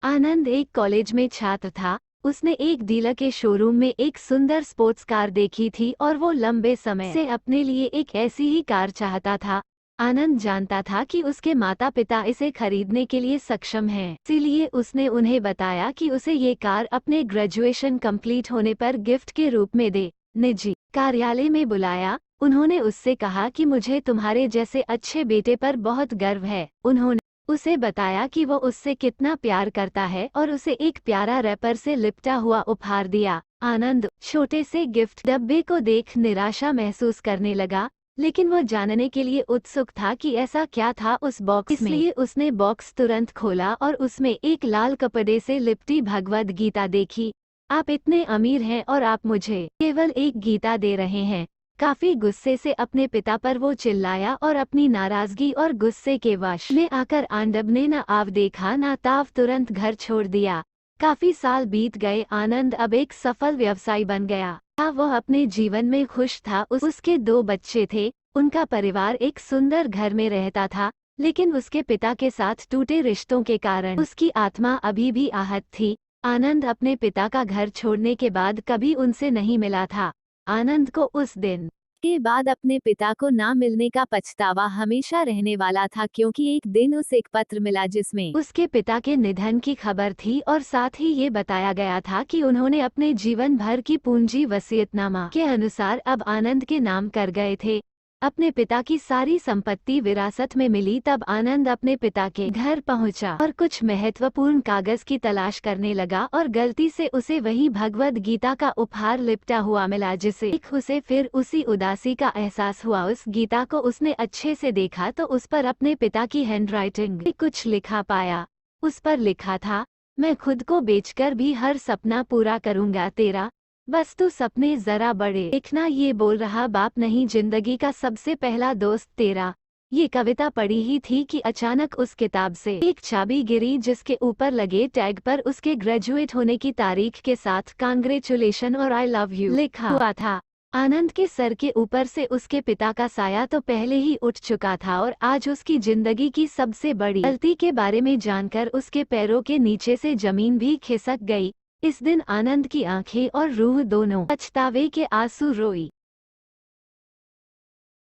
आनंद एक कॉलेज में छात्र था। उसने एक डीलर के शोरूम में एक सुंदर स्पोर्ट्स कार देखी थी और वो लंबे समय से अपने लिए एक ऐसी ही कार चाहता था। आनंद जानता था कि उसके माता पिता इसे खरीदने के लिए सक्षम हैं, इसीलिए उसने उन्हें बताया कि उसे ये कार अपने ग्रेजुएशन कंप्लीट होने पर गिफ्ट के रूप में दे। निजी कार्यालय में बुलाया, उन्होंने उससे कहा कि मुझे तुम्हारे जैसे अच्छे बेटे पर बहुत गर्व है। उन्होंने उसे बताया कि वो उससे कितना प्यार करता है और उसे एक प्यारा रैपर से लिपटा हुआ उपहार दिया। आनंद छोटे से गिफ्ट डब्बे को देख निराशा महसूस करने लगा, लेकिन वो जानने के लिए उत्सुक था कि ऐसा क्या था उस बॉक्स में। इसलिए उसने बॉक्स तुरंत खोला और उसमें एक लाल कपड़े से लिपटी भगवद गीता देखी। आप इतने अमीर हैं और आप मुझे केवल एक गीता दे रहे हैं। काफी गुस्से से अपने पिता पर वो चिल्लाया और अपनी नाराजगी और गुस्से के वश में आकर आंडब ने न आव देखा न ताव तुरंत घर छोड़ दिया। काफी साल बीत गए। आनंद अब एक सफल व्यवसायी बन गया था। वह अपने जीवन में खुश था। उसके 2 बच्चे थे। उनका परिवार एक सुंदर घर में रहता था, लेकिन उसके पिता के साथ टूटे रिश्तों के कारण उसकी आत्मा अभी भी आहत थी। आनंद अपने पिता का घर छोड़ने के बाद कभी उनसे नहीं मिला था। आनंद को उस दिन के बाद अपने पिता को ना मिलने का पछतावा हमेशा रहने वाला था, क्योंकि एक दिन उसे एक पत्र मिला जिसमें उसके पिता के निधन की खबर थी और साथ ही ये बताया गया था कि उन्होंने अपने जीवन भर की पूंजी वसीयतनामा के अनुसार अब आनंद के नाम कर गए थे। अपने पिता की सारी संपत्ति विरासत में मिली। तब आनंद अपने पिता के घर पहुंचा और कुछ महत्वपूर्ण कागज की तलाश करने लगा और गलती से उसे वही भगवद गीता का उपहार लिपटा हुआ मिला, जिसे देख उसे फिर उसी उदासी का एहसास हुआ। उस गीता को उसने अच्छे से देखा तो उस पर अपने पिता की हैंडराइटिंग में कुछ लिखा पाया। उस पर लिखा था, मैं खुद को बेचकर भी हर सपना पूरा करूंगा तेरा, बस तू सपने जरा बड़े देखना। ये बोल रहा बाप नहीं, जिंदगी का सबसे पहला दोस्त तेरा। ये कविता पढ़ी ही थी कि अचानक उस किताब से एक चाबी गिरी, जिसके ऊपर लगे टैग पर उसके ग्रेजुएट होने की तारीख के साथ कांग्रेचुलेशन और आई लव यू लिखा हुआ था। आनंद के सर के ऊपर से उसके पिता का साया तो पहले ही उठ चुका था और आज उसकी जिंदगी की सबसे बड़ी गलती के बारे में जानकर उसके पैरों के नीचे से जमीन भी खिसक गई। इस दिन आनंद की आंखें और रूह दोनों पछतावे के आंसू रोई।